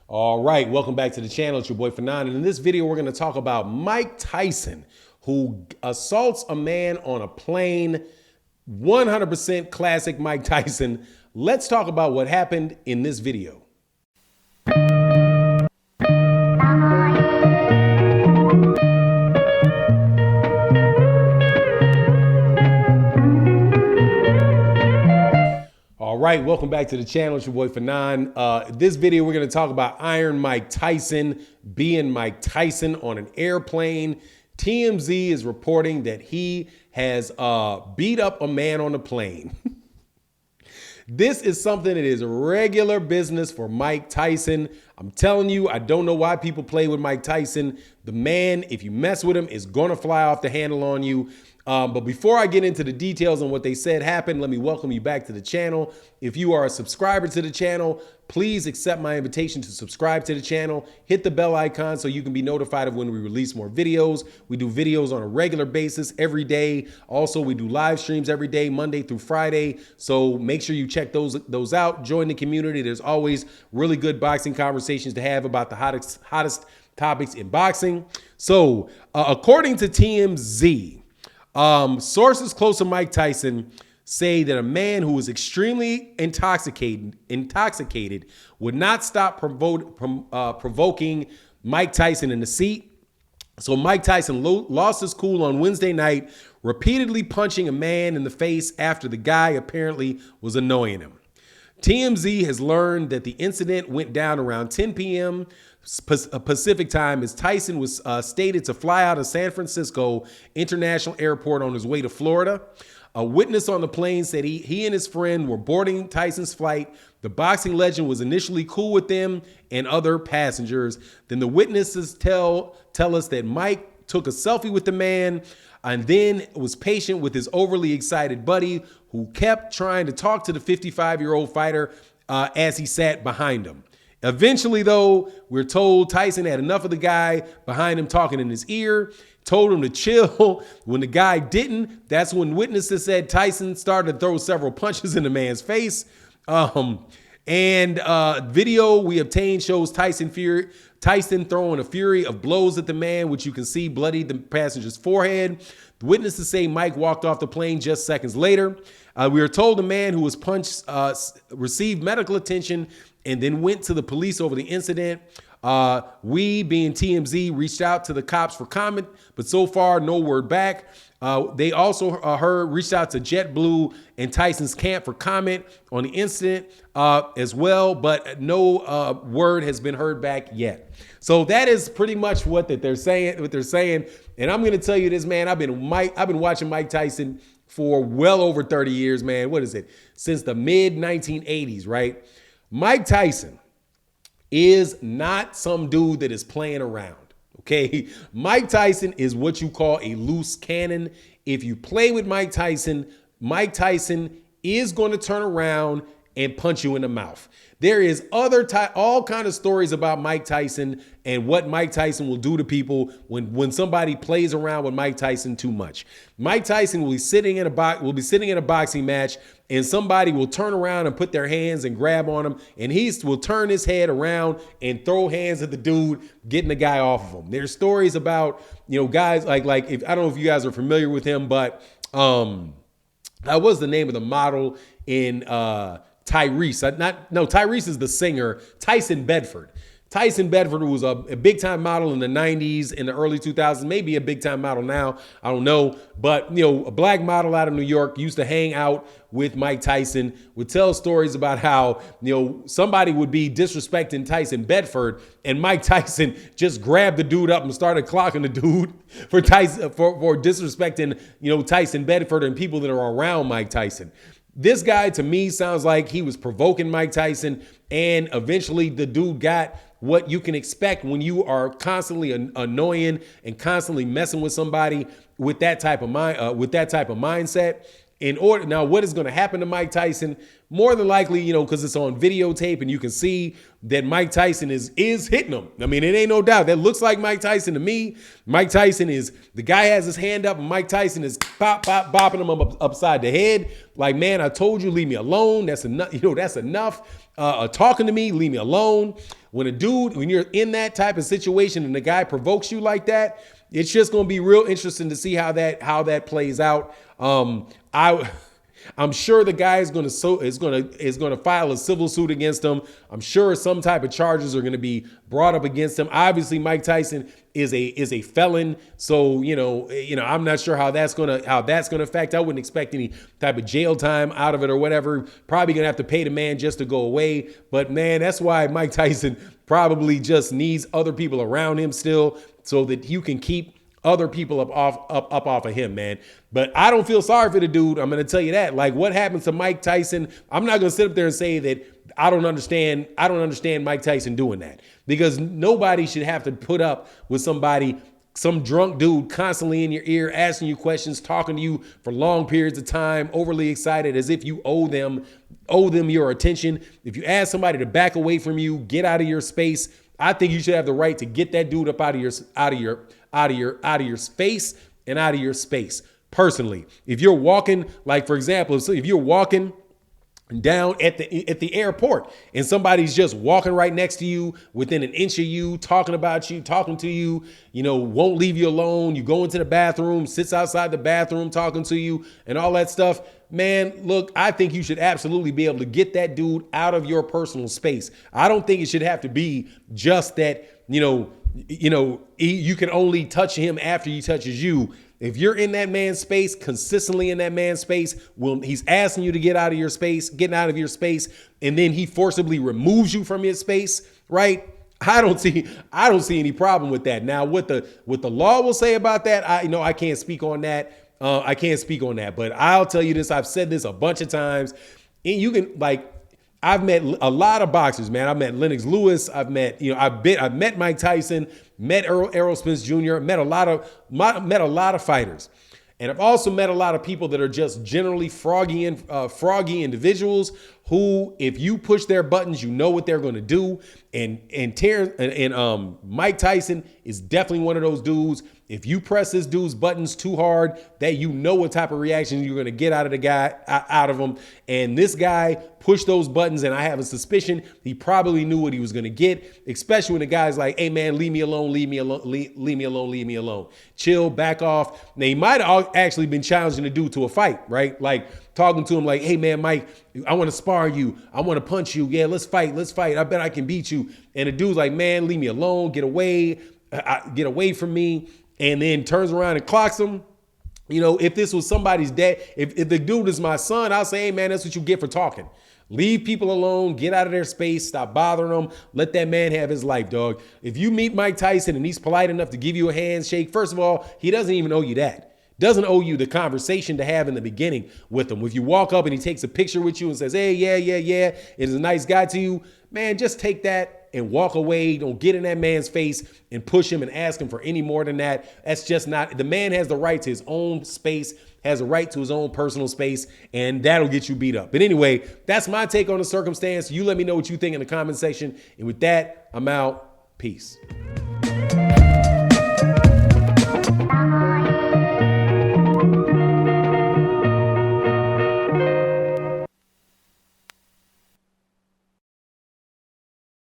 All right, welcome back to the channel. It's your boy Fanon, and in this video, we're going to talk about Mike Tyson, who assaults a man on a plane. 100% classic Mike Tyson. Let's talk about what happened in this video. All right, welcome back to the channel. It's your boy Fanon. This video, we're going to talk about Iron Mike Tyson being Mike Tyson on an airplane. TMZ is reporting that he has beat up a man on a plane. This is something that is regular business for Mike Tyson. I'm telling you, I don't know why people play with Mike Tyson. The man, if you mess with him, is going to fly off the handle on you. But before I get into the details on what they said happened, let me welcome you back to the channel. If you are a subscriber to the channel, please accept my invitation to subscribe to the channel. Hit the bell icon so you can be notified of when we release more videos. We do videos on a regular basis every day. Also, we do live streams every day, Monday through Friday. So make sure you check those out. Join the community. There's always really good boxing conversations to have about the hottest topics in boxing. So according to TMZ, sources close to Mike Tyson say that a man who was extremely intoxicated would not stop provoking Mike Tyson in the seat. So Mike Tyson lost his cool on Wednesday night, repeatedly punching a man in the face after the guy apparently was annoying him. TMZ has learned that the incident went down around 10 p.m. Pacific time as Tyson was stated to fly out of San Francisco International Airport on his way to Florida. A witness on the plane said he and his friend were boarding Tyson's flight. The boxing legend was initially cool with them and other passengers. Then the witnesses tell us that Mike took a selfie with the man and then was patient with his overly excited buddy who kept trying to talk to the 55-year-old fighter as he sat behind him. Eventually, though, we're told Tyson had enough of the guy behind him talking in his ear, told him to chill. When the guy didn't, that's when witnesses said Tyson started to throw several punches in the man's face. Video we obtained shows Tyson throwing a fury of blows at the man, which you can see bloodied the passenger's forehead. The witnesses say Mike walked off the plane just seconds later. We are told the man who was punched received medical attention and then went to the police over the incident. We, being TMZ, reached out to the cops for comment, but so far, no word back. They also reached out to JetBlue and Tyson's camp for comment on the incident as well, but no word has been heard back yet. So that is pretty much what they're saying. And I'm going to tell you this, man. I've been watching Mike Tyson for well over 30 years, man. What is it? Since the mid 1980s, right? Mike Tyson is not some dude that is playing around. Okay, Mike Tyson is what you call a loose cannon. If you play with Mike Tyson is going to turn around and punch you in the mouth. There is all kind of stories about Mike Tyson and what Mike Tyson will do to people when somebody plays around with Mike Tyson too much. Mike Tyson will be sitting in a boxing match and somebody will turn around and put their hands and grab on him, and he will turn his head around and throw hands at the dude, getting the guy off of him. There's stories about, guys like if I don't know if you guys are familiar with him, but that was the name of the model in Tyrese. Tyrese is the singer. Tyson Bedford. Tyson Bedford, who was a big-time model in the 90s, in the early 2000s, maybe a big-time model now, I don't know. But, a black model out of New York used to hang out with Mike Tyson, would tell stories about how, somebody would be disrespecting Tyson Bedford, and Mike Tyson just grabbed the dude up and started clocking the dude for disrespecting, Tyson Bedford and people that are around Mike Tyson. This guy, to me, sounds like he was provoking Mike Tyson, and eventually the dude got what you can expect when you are constantly annoying and constantly messing with somebody with that type of mindset. Now, what is going to happen to Mike Tyson? More than likely, because it's on videotape and you can see that Mike Tyson is hitting him. I mean, it ain't no doubt. That looks like Mike Tyson to me. Mike Tyson the guy has his hand up and Mike Tyson is bopping him upside the head. Like, man, I told you, leave me alone. That's enough. That's enough. Talking to me, leave me alone. when you're in that type of situation and the guy provokes you like that, it's just going to be real interesting to see how that plays out. I'm sure the guy is going to file a civil suit against him. I'm sure some type of charges are going to be brought up against him. Obviously, Mike Tyson is a felon, so I'm not sure how that's going to affect. I wouldn't expect any type of jail time out of it or whatever. Probably going to have to pay the man just to go away. But man, that's why Mike Tyson probably just needs other people around him still, so that you can keep other people up off of him, man. But I don't feel sorry for the dude. I'm going to tell you that. Like, what happens to Mike Tyson? I'm not going to sit up there and say that I don't understand Mike Tyson doing that, because nobody should have to put up with some drunk dude constantly in your ear, asking you questions, talking to you for long periods of time, overly excited, as if you owe them your attention. If you ask somebody to back away from you, get out of your space, I think you should have the right to get that dude up out of your face and out of your space. Personally, if you're walking, like for example, so if you're walking down at the airport and somebody's just walking right next to you, within an inch of you, talking to you, won't leave you alone, you go into the bathroom, sits outside the bathroom talking to you and all that stuff, man, look, I think you should absolutely be able to get that dude out of your personal space. I don't think it should have to be just that, you can only touch him after he touches you. If you're in that man's space, consistently in that man's space, he's asking you to get out of your space, getting out of your space, and then he forcibly removes you from his space, right? I don't see any problem with that. Now, what the law will say about that, I can't speak on that. But I'll tell you this. I've said this a bunch of times. And you can, I've met a lot of boxers, man. I've met Lennox Lewis. I've met Mike Tyson, met Errol Spence Jr., met a lot of fighters. And I've also met a lot of people that are just generally froggy individuals who, if you push their buttons, you know what they're going to do. And Mike Tyson is definitely one of those dudes. If you press this dude's buttons too hard, that you know what type of reaction you're going to get out of him. And this guy pushed those buttons, and I have a suspicion he probably knew what he was going to get, especially when the guy's like, hey man, leave me alone, leave me alone. Chill, back off. Now, he might have actually been challenging the dude to a fight, right? Like talking to him like, hey man, Mike, I want to spar you. I want to punch you. Yeah, let's fight. I bet I can beat you. And the dude's like, man, leave me alone. Get away from me. And then turns around and clocks him. If this was somebody's dad, if the dude is my son, I'll say, hey man, that's what you get for talking. Leave people alone, get out of their space, stop bothering them, let that man have his life, dog. If you meet Mike Tyson and he's polite enough to give you a handshake, first of all, he doesn't even owe you that. Doesn't owe you the conversation to have in the beginning with him. If you walk up and he takes a picture with you and says, hey, yeah, is a nice guy to you, man, just take that and walk away. Don't get in that man's face and push him and ask him for any more than that. That's just not, the man has the right to his own space, has a right to his own personal space, and that'll get you beat up. But anyway, that's my take on the circumstance. You let me know what you think in the comment section. And with that, I'm out. Peace.